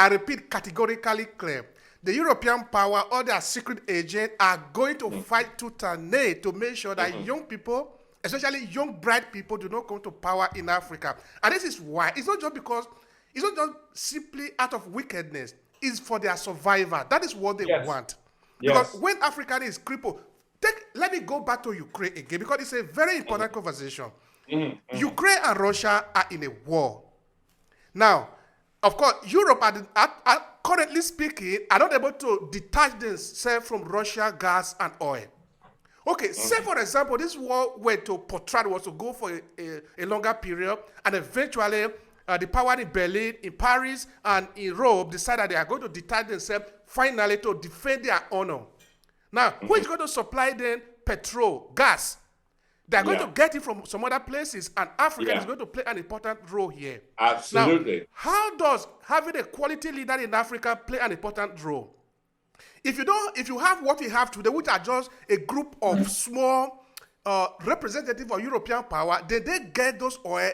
I repeat, categorically clear. The European power or their secret agent are going to fight tooth and nail to make sure that young people, especially young bright people, do not come to power in Africa. And this is why. It's not just because, it's not just simply out of wickedness. It's for their survival. That is what they want. Because when Africa is crippled, let me go back to Ukraine again, because it's a very important conversation. Ukraine and Russia are in a war. Now, of course, Europe are currently speaking, are not able to detach themselves from Russia, gas, and oil. Okay, say for example, this war were to portray, was to go for a longer period, and eventually the power in Berlin, in Paris, and in Rome decided they are going to detach themselves finally to defend their honor. Now, who is going to supply them petrol, gas? They are going to get it from some other places, and Africa is going to play an important role here. Absolutely. Now, how does having a quality leader in Africa play an important role? If you have what we have today, which are just a group of small representatives of European power, then they get those oil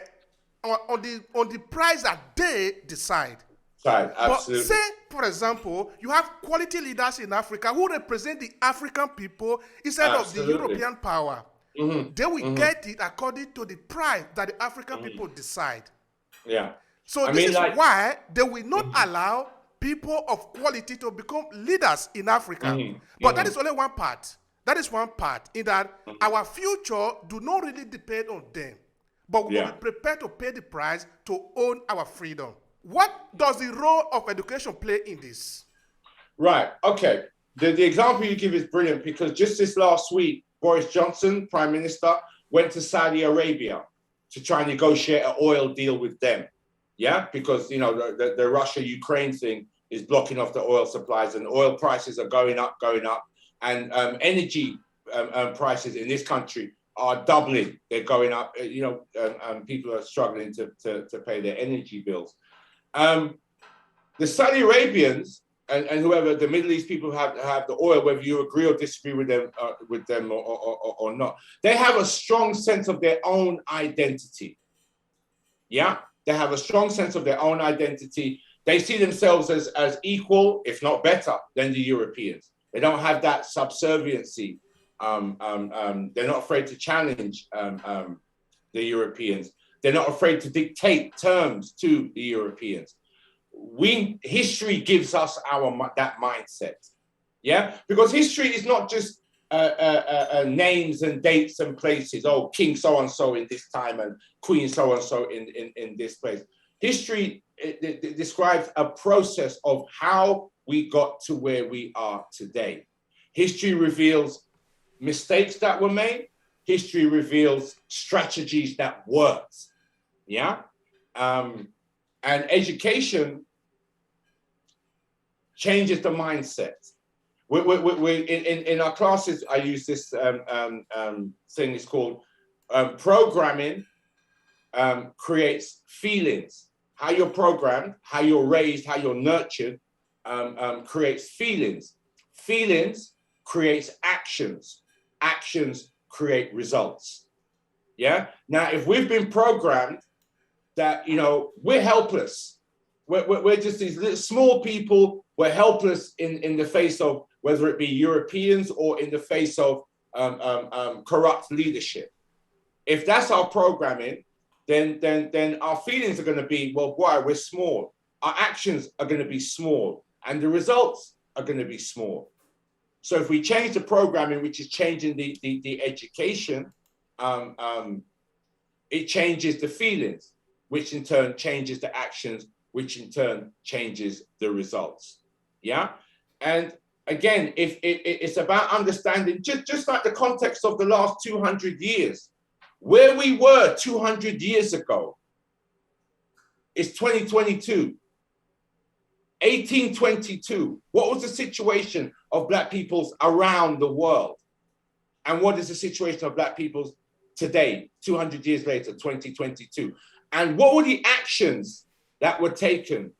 on the price that they decide. Right, absolutely. But say, for example, you have quality leaders in Africa who represent the African people instead of the European power. They will get it according to the price that the African people decide. Yeah. So this is why they will not allow people of quality to become leaders in Africa. But that is only one part. That is one part in that our future do not really depend on them. But we will be prepared to pay the price to own our freedom. What does the role of education play in this? Right. Okay. The example you give is brilliant, because just this last week, Boris Johnson, Prime Minister, went to Saudi Arabia to try and negotiate an oil deal with them. Yeah, because, you know, the Russia-Ukraine thing is blocking off the oil supplies, and oil prices are going up. And energy prices in this country are doubling. They're going up. You know, people are struggling to pay their energy bills. The Saudi Arabians and whoever, the Middle East people have the oil, whether you agree or disagree with them or not, they have a strong sense of their own identity. Yeah, they have a strong sense of their own identity. They see themselves as equal, if not better, than the Europeans. They don't have that subserviency. They're not afraid to challenge the Europeans. They're not afraid to dictate terms to the Europeans. History gives us that mindset, yeah? Because history is not just names and dates and places. Oh, King so-and-so in this time and Queen so-and-so in this place. History it describes a process of how we got to where we are today. History reveals mistakes that were made. History reveals strategies that worked, yeah? And education changes the mindset. In our classes, I use this thing, it's called programming creates feelings. How you're programmed, how you're raised, how you're nurtured creates feelings. Feelings creates actions. Actions create results. Yeah. Now, if we've been programmed that, you know, we're helpless, we're just these little small people, we're helpless in the face of whether it be Europeans or in the face of corrupt leadership. If that's our programming, then our feelings are going to be, well, boy, we're small. Our actions are going to be small, and the results are going to be small. So if we change the programming, which is changing the education, it changes the feelings, which in turn changes the actions, which in turn changes the results. Yeah. And again, if it's about understanding, just like the context of the last 200 years, where we were 200 years ago, it's 2022. 1822, what was the situation of Black peoples around the world? And what is the situation of Black peoples today, 200 years later, 2022? And what were the actions that were taken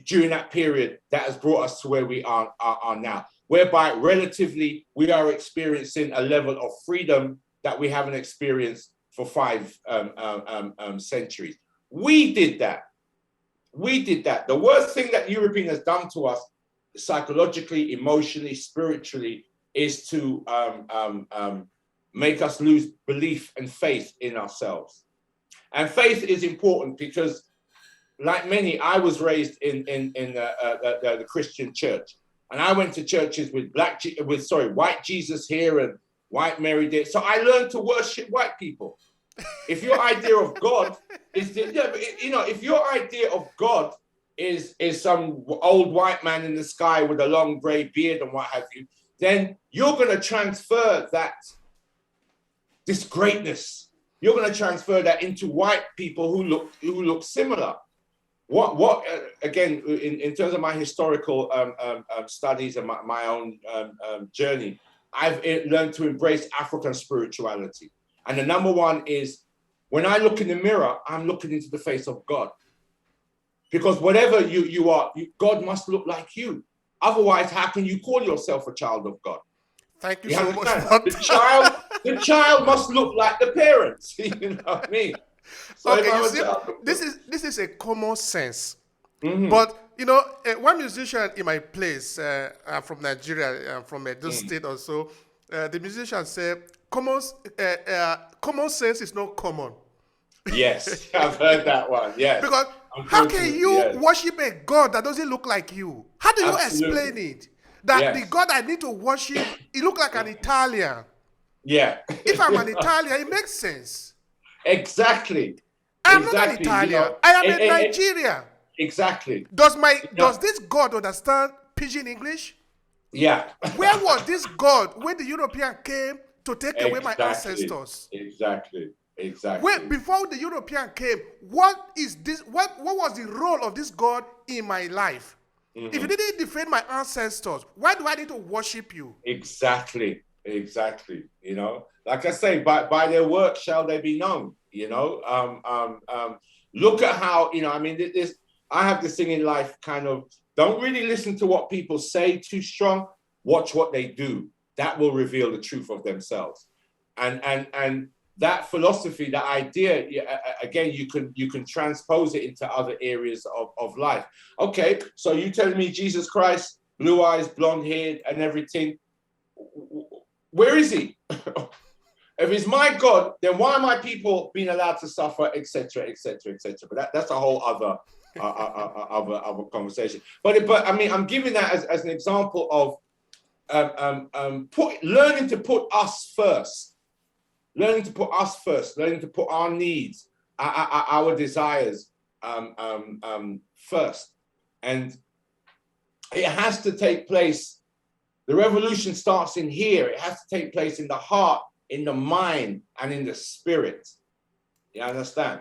during that period that has brought us to where we are now, whereby relatively we are experiencing a level of freedom that we haven't experienced for 5 centuries. We did that. We did that. The worst thing that European has done to us, psychologically, emotionally, spiritually, is to make us lose belief and faith in ourselves. And faith is important because, like many, I was raised in the Christian church, and I went to churches with white Jesus here and white Mary there. So I learned to worship white people. If your idea of God is, if your idea of God is some old white man in the sky with a long gray beard and what have you, then you're going to transfer this greatness. You're going to transfer that into white people who look similar. What again, in terms of my historical studies and my own journey, I've learned to embrace African spirituality. And the number one is, when I look in the mirror, I'm looking into the face of God. Because whatever you are, God must look like you. Otherwise, how can you call yourself a child of God? Thank you so much. The child must look like the parents. You know what I mean? So okay, you see, this is a common sense. Mm-hmm. But one musician in my place, I'm from Nigeria, from Edo State or so, the musician said, common sense is not common. Yes, I've heard that one. Yes. Because how can you worship a God that doesn't look like you? How do you explain it? That the God I need to worship, he look like an Italian. Yeah. If I'm an Italian, it makes sense. Exactly. I'm not an Italian. I am a Nigerian. Exactly. Does this God understand Pidgin English? Yeah. Where was this God when the European came to take away my ancestors? Exactly. Before the European came, what is this? What was the role of this God in my life? Mm-hmm. If you didn't defend my ancestors, why do I need to worship you? Exactly. Like I say, by their work shall they be known. Look at how I have this thing in life, kind of, don't really listen to what people say too strong. Watch what they do. That will reveal the truth of themselves. And that philosophy, that idea, again, you can transpose it into other areas of life. Okay, so you telling me Jesus Christ, blue eyes, blonde haired, and everything. Where is he? If he's my God, then why are my people being allowed to suffer, etc., etc., etc.? But that's a whole other conversation. But I mean, I'm giving that as an example of learning to put us first, learning to put our needs, our desires first, and it has to take place. The revolution starts in here. It has to take place in the heart, in the mind, and in the spirit. You understand?